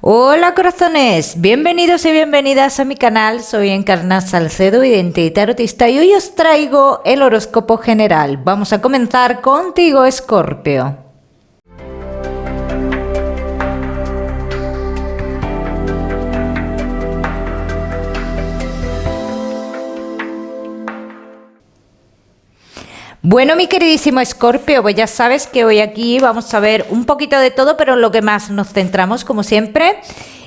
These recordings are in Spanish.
Hola corazones, bienvenidos y bienvenidas a mi canal. Soy Encarna Salcedo, vidente y tarotista, y hoy os traigo el horóscopo general. Vamos a comenzar contigo, Escorpio. Bueno, mi queridísimo Escorpio, pues ya sabes que hoy aquí vamos a ver un poquito de todo, pero en lo que más nos centramos, como siempre,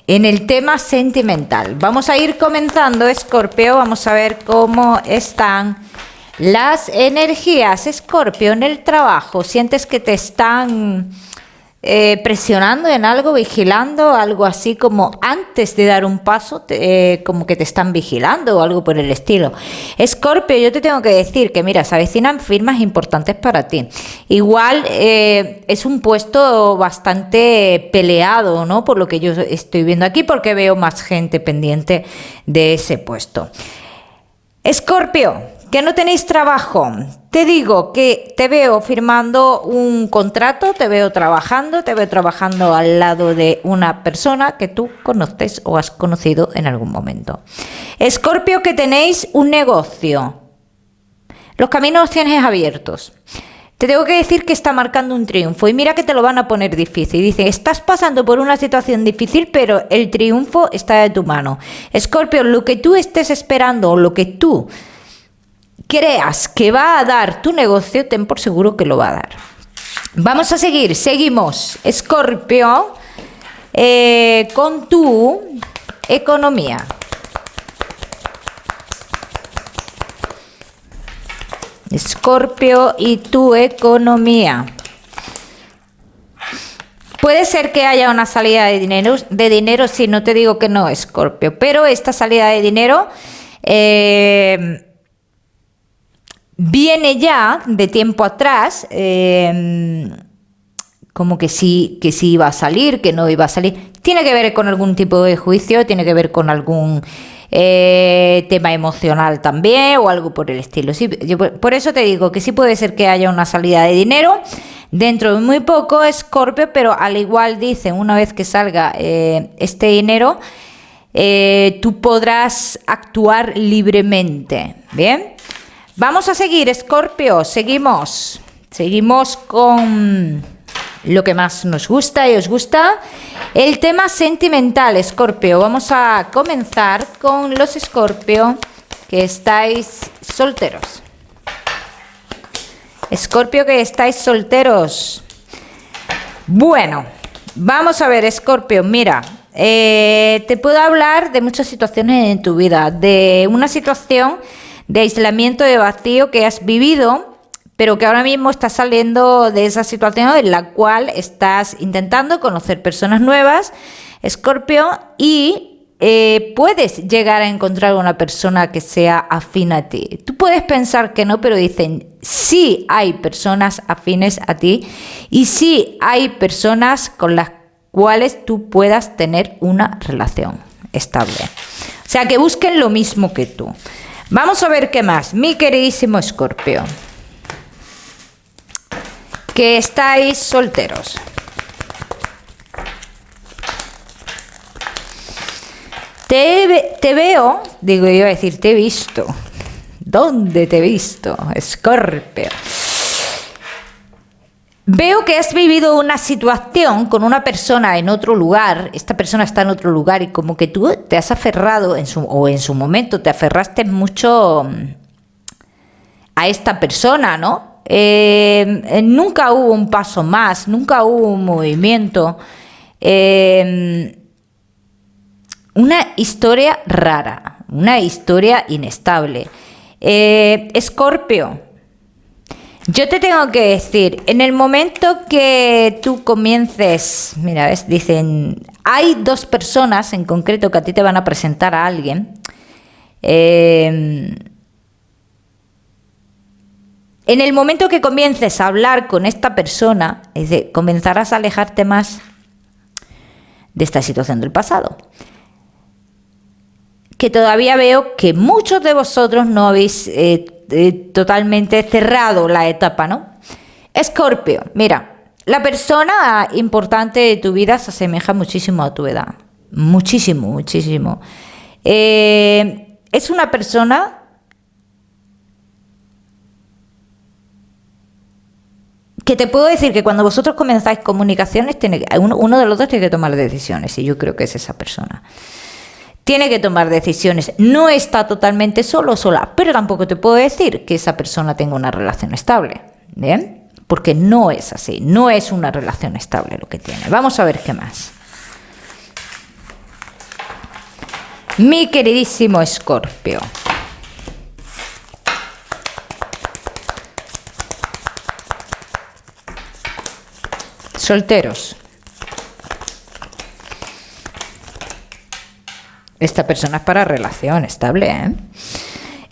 en el tema sentimental. Vamos a ir comenzando, Escorpio, vamos a ver cómo están las energías, Escorpio, en el trabajo. ¿Sientes que te están presionando en algo, vigilando, algo así como antes de dar un paso, como que te están vigilando o algo por el estilo? Escorpio, yo te tengo que decir que mira, se avecinan firmas importantes para ti. Igual es un puesto bastante peleado, ¿no? Por lo que yo estoy viendo aquí, porque veo más gente pendiente de ese puesto. Escorpio, que no tenéis trabajo, te digo que te veo firmando un contrato, te veo trabajando al lado de una persona que tú conoces o has conocido en algún momento. Escorpio, que tenéis un negocio, los caminos los tienes abiertos. Te tengo que decir que está marcando un triunfo y mira que te lo van a poner difícil. Dice, estás pasando por una situación difícil, pero el triunfo está de tu mano. Escorpio, lo que tú estés esperando o lo que tú creas que va a dar tu negocio, ten por seguro que lo va a dar. Vamos a seguimos, Escorpio, con tu economía. Escorpio y tu economía. Puede ser que haya una salida de dinero, sí, no te digo que no, Escorpio, pero esta salida de dinero viene ya de tiempo atrás, como que sí iba a salir, que no iba a salir. Tiene que ver con algún tipo de juicio, tiene que ver con algún tema emocional también o algo por el estilo. Sí, por eso te digo que sí puede ser que haya una salida de dinero dentro de muy poco, Escorpio, pero al igual dicen, una vez que salga este dinero, tú podrás actuar libremente. Bien. Vamos a seguir, Escorpio, seguimos con lo que más nos gusta y os gusta, el tema sentimental, Escorpio. Vamos a comenzar con los Escorpio que estáis solteros. Escorpio, que estáis solteros. Bueno, vamos a ver, Escorpio, mira, te puedo hablar de muchas situaciones en tu vida, de una situación de aislamiento, de vacío que has vivido, pero que ahora mismo estás saliendo de esa situación en la cual estás intentando conocer personas nuevas, Escorpio, y puedes llegar a encontrar una persona que sea afín a ti. Tú puedes pensar que no, pero dicen, sí hay personas afines a ti y sí hay personas con las cuales tú puedas tener una relación estable. O sea, que busquen lo mismo que tú. Vamos a ver qué más, mi queridísimo Escorpio, que estáis solteros. Te veo, digo, iba a decir, te he visto. ¿Dónde te he visto, Escorpio? Veo que has vivido una situación con una persona en otro lugar, esta persona está en otro lugar y como que tú te has aferrado, en su momento te aferraste mucho a esta persona, ¿no? Nunca hubo un paso más, nunca hubo un movimiento. Una historia rara, una historia inestable. Escorpio, yo te tengo que decir, en el momento que tú comiences, mira, ¿ves? Dicen, hay dos personas en concreto que a ti te van a presentar a alguien. En el momento que comiences a hablar con esta persona, comenzarás a alejarte más de esta situación del pasado. Que todavía veo que muchos de vosotros no habéis totalmente cerrado la etapa, ¿no? Escorpio, mira, la persona importante de tu vida se asemeja muchísimo a tu edad. muchísimo, muchísimo. Es una persona que te puedo decir que cuando vosotros comenzáis comunicaciones, uno de los dos tiene que tomar decisiones, y yo creo que es esa persona. Tiene que tomar decisiones. No está totalmente solo o sola, pero tampoco te puedo decir que esa persona tenga una relación estable, ¿bien? Porque no es así, no es una relación estable lo que tiene. Vamos a ver qué más. Mi queridísimo Escorpio. Solteros. Esta persona es para relación estable, ¿eh?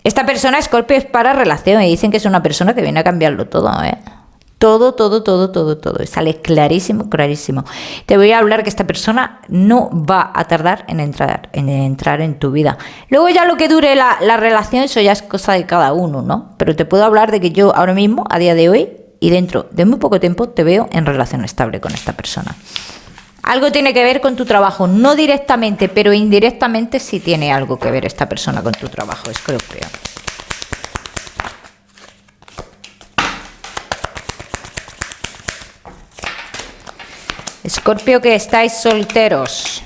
Esta persona, Escorpio, es para relación y dicen que es una persona que viene a cambiarlo todo, ¿eh? Todo, todo, todo, todo, todo. Sale clarísimo, clarísimo. Te voy a hablar que esta persona no va a tardar en entrar en tu vida. Luego ya lo que dure la relación, eso ya es cosa de cada uno, ¿no? Pero te puedo hablar de que yo ahora mismo, a día de hoy, y dentro de muy poco tiempo, te veo en relación estable con esta persona. Algo tiene que ver con tu trabajo, no directamente, pero indirectamente sí tiene algo que ver esta persona con tu trabajo, Escorpio. Escorpio, que estáis solteros.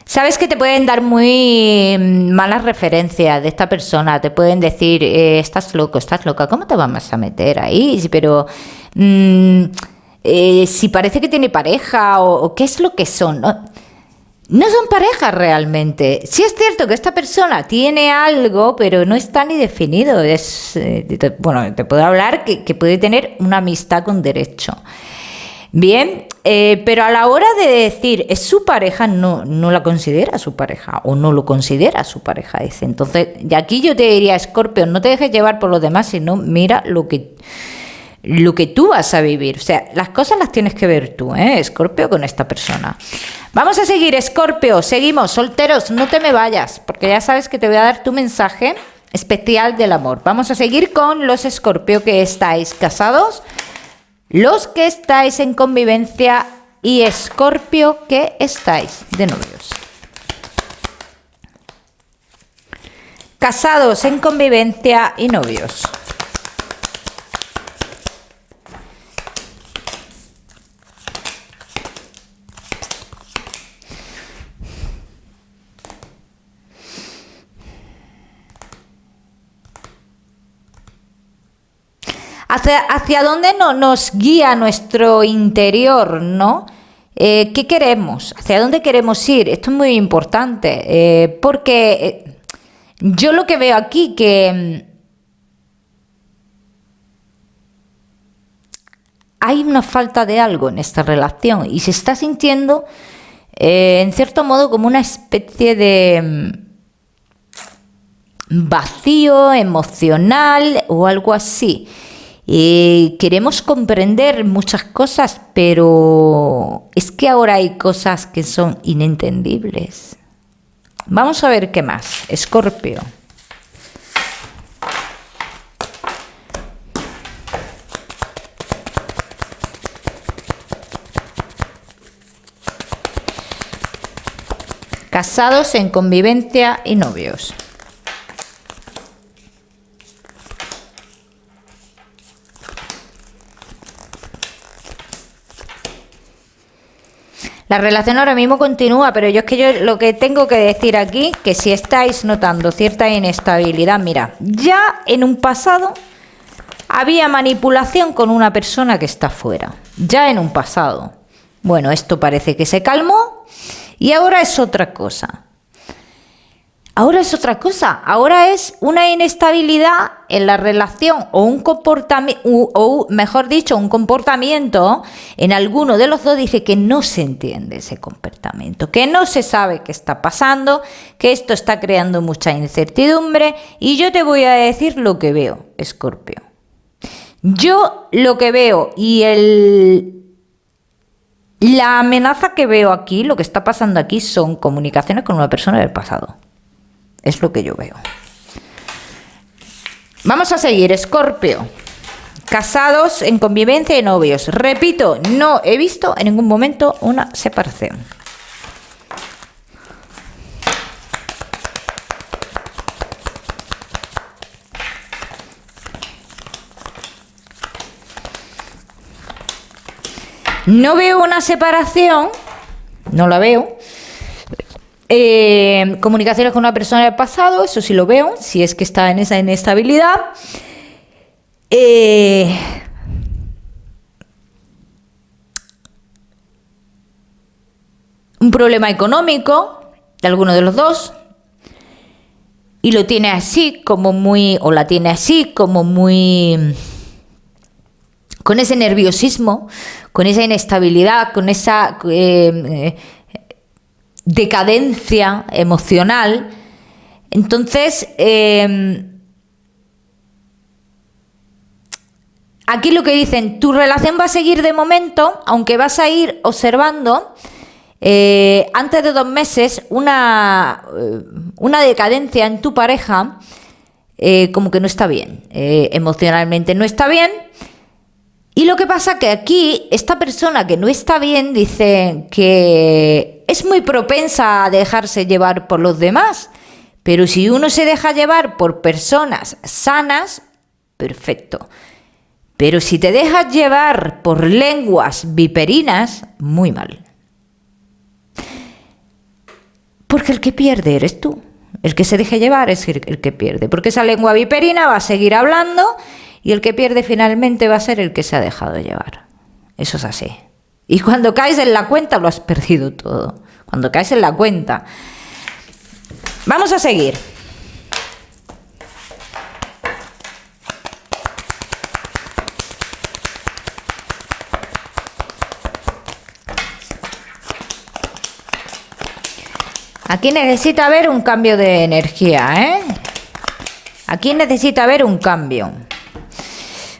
Sabes que te pueden dar muy malas referencias de esta persona. Te pueden decir, estás loco, estás loca, ¿cómo te vamos a meter ahí? Pero si parece que tiene pareja o qué es lo que son, ¿no? No son parejas realmente. Sí es cierto que esta persona tiene algo, pero no está ni definido. Bueno, te puedo hablar que puede tener una amistad con derecho. Bien, pero a la hora de decir es su pareja, no la considera su pareja o no lo considera su pareja. Dice. Entonces, y aquí yo te diría, Escorpio, no te dejes llevar por los demás, sino mira lo que tú vas a vivir. O sea, las cosas las tienes que ver tú, Escorpio, con esta persona. Vamos a seguir, Escorpio, seguimos, solteros, no te me vayas, porque ya sabes que te voy a dar tu mensaje especial del amor. Vamos a seguir con los Escorpio que estáis casados, los que estáis en convivencia y Escorpio que estáis de novios. Casados, en convivencia y novios. ¿Hacia dónde nos guía nuestro interior, no? ¿Qué queremos? ¿Hacia dónde queremos ir? Esto es muy importante, porque yo lo que veo aquí que hay una falta de algo en esta relación y se está sintiendo, en cierto modo, como una especie de vacío emocional o algo así. Queremos comprender muchas cosas, pero es que ahora hay cosas que son inentendibles. Vamos a ver qué más. Escorpio. Casados, en convivencia y novios. La relación ahora mismo continúa, pero yo lo que tengo que decir aquí, que si estáis notando cierta inestabilidad, mira, ya en un pasado había manipulación con una persona que está fuera, ya en un pasado. Bueno, esto parece que se calmó y ahora es otra cosa. Ahora es otra cosa, ahora es una inestabilidad en la relación o un comportamiento, o mejor dicho, un comportamiento en alguno de los dos dice que no se entiende ese comportamiento, que no se sabe qué está pasando, que esto está creando mucha incertidumbre y yo te voy a decir lo que veo, Escorpio. Yo lo que veo y la amenaza que veo aquí, lo que está pasando aquí son comunicaciones con una persona del pasado. Es lo que yo veo. Vamos a seguir, Escorpio. casados, en convivencia y novios. Repito, no he visto en ningún momento una separación. No veo una separación, no la veo. Comunicaciones con una persona del pasado, eso sí lo veo, si es que está en esa inestabilidad. Un problema económico de alguno de los dos. Y lo tiene así como muy, o la tiene así como muy, con ese nerviosismo, con esa inestabilidad, con esa decadencia emocional. Entonces, aquí lo que dicen, tu relación va a seguir de momento, aunque vas a ir observando antes de 2 meses una decadencia en tu pareja, como que no está bien, emocionalmente no está bien. Y lo que pasa que aquí, esta persona que no está bien dice que es muy propensa a dejarse llevar por los demás, pero si uno se deja llevar por personas sanas, perfecto. Pero si te dejas llevar por lenguas viperinas, muy mal. Porque el que pierde eres tú. El que se deje llevar es el que pierde. Porque esa lengua viperina va a seguir hablando y el que pierde finalmente va a ser el que se ha dejado llevar. Eso es así. Y cuando caes en la cuenta lo has perdido todo. Cuando caes en la cuenta. Vamos a seguir. Aquí necesita haber un cambio de energía, ¿eh? Aquí necesita haber un cambio.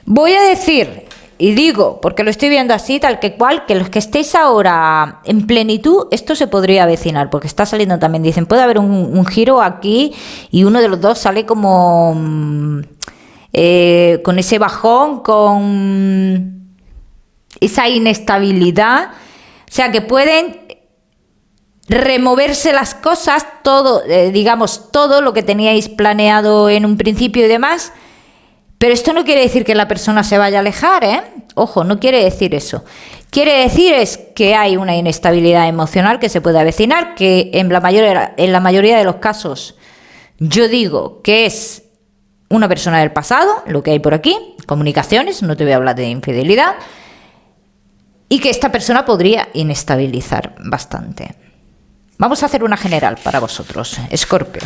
Voy a decir, y digo, porque lo estoy viendo así, tal que cual, que los que estéis ahora en plenitud, esto se podría avecinar, porque está saliendo también, dicen, puede haber un giro aquí y uno de los dos sale como con ese bajón, con esa inestabilidad, o sea que pueden removerse las cosas, todo, digamos, todo lo que teníais planeado en un principio y demás. Pero esto no quiere decir que la persona se vaya a alejar, ¿eh? Ojo, no quiere decir eso. Quiere decir es que hay una inestabilidad emocional que se puede avecinar, que en la mayoría de los casos yo digo que es una persona del pasado, lo que hay por aquí, comunicaciones, no te voy a hablar de infidelidad, y que esta persona podría inestabilizar bastante. Vamos a hacer una general para vosotros, Escorpio.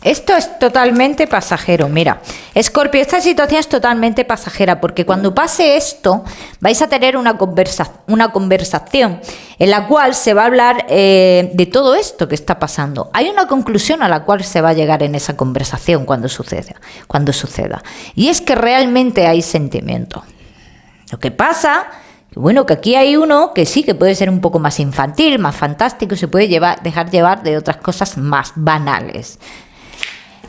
Esto es totalmente pasajero. Mira, Escorpio, esta situación es totalmente pasajera porque cuando pase esto vais a tener una conversación en la cual se va a hablar de todo esto que está pasando. Hay una conclusión a la cual se va a llegar en esa conversación cuando suceda. Y es que realmente hay sentimiento. Lo que pasa, bueno, que aquí hay uno que sí, que puede ser un poco más infantil, más fantástico, se puede dejar llevar de otras cosas más banales.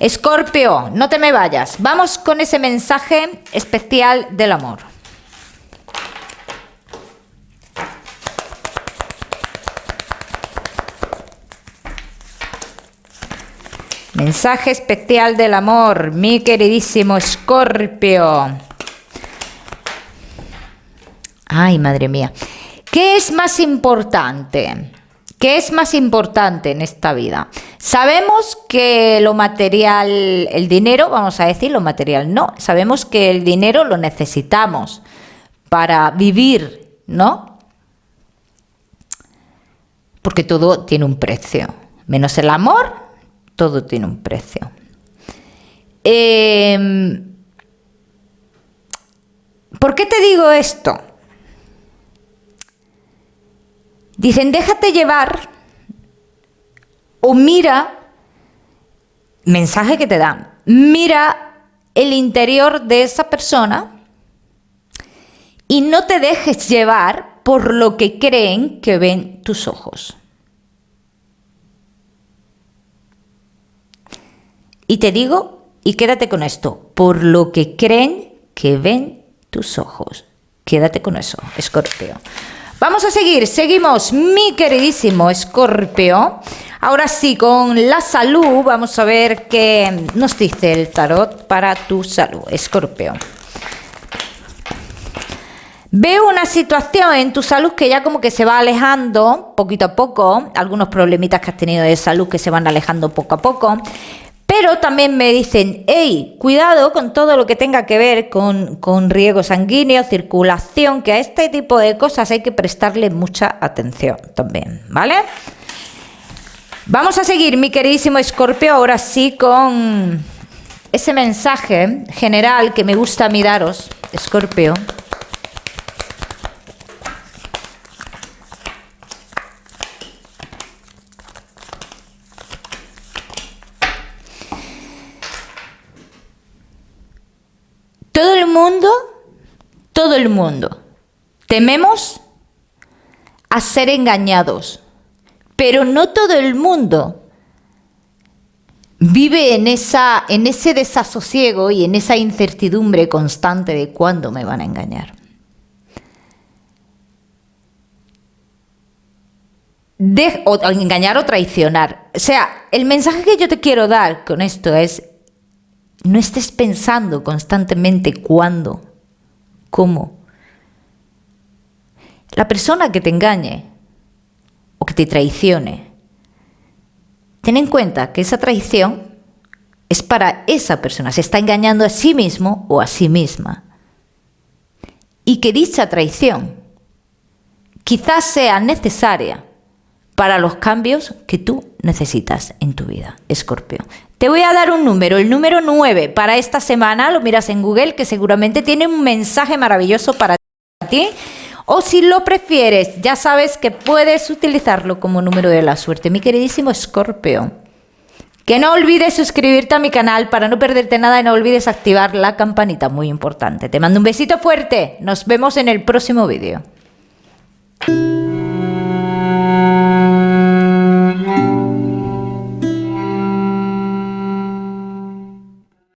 Escorpio, no te me vayas. Vamos con ese mensaje especial del amor. Mensaje especial del amor, mi queridísimo Escorpio. Ay, madre mía. ¿Qué es más importante? ¿Qué es más importante en esta vida? Sabemos que lo material, el dinero, vamos a decir, lo material no. Sabemos que el dinero lo necesitamos para vivir, ¿no? Porque todo tiene un precio. Menos el amor, todo tiene un precio. ¿Por qué te digo esto? Dicen, déjate llevar o mira, mensaje que te dan, mira el interior de esa persona y no te dejes llevar por lo que creen que ven tus ojos. Y te digo, y quédate con esto, por lo que creen que ven tus ojos. Quédate con eso, Escorpio. Vamos a seguir, seguimos, mi queridísimo Escorpio. Ahora sí, con la salud, vamos a ver qué nos dice el tarot para tu salud, Escorpio. Veo una situación en tu salud que ya como que se va alejando poquito a poco, algunos problemitas que has tenido de salud que se van alejando poco a poco, pero también me dicen, hey, cuidado con todo lo que tenga que ver con riego sanguíneo, circulación, que a este tipo de cosas hay que prestarle mucha atención también, ¿vale? Vamos a seguir, mi queridísimo Escorpio, ahora sí con ese mensaje general que me gusta a mí daros, Escorpio. Todo el mundo, tememos a ser engañados, pero no todo el mundo vive en ese desasosiego y en esa incertidumbre constante de cuándo me van a engañar. O engañar o traicionar. O sea, el mensaje que yo te quiero dar con esto es: no estés pensando constantemente cuándo, cómo. La persona que te engañe o que te traicione, ten en cuenta que esa traición es para esa persona, se está engañando a sí mismo o a sí misma. Y que dicha traición quizás sea necesaria para los cambios que tú necesitas en tu vida, Escorpio. Te voy a dar un número, el número 9 para esta semana, lo miras en Google, que seguramente tiene un mensaje maravilloso para ti. O si lo prefieres, ya sabes que puedes utilizarlo como número de la suerte, mi queridísimo Escorpio. Que no olvides suscribirte a mi canal para no perderte nada y no olvides activar la campanita, muy importante. Te mando un besito fuerte, nos vemos en el próximo vídeo.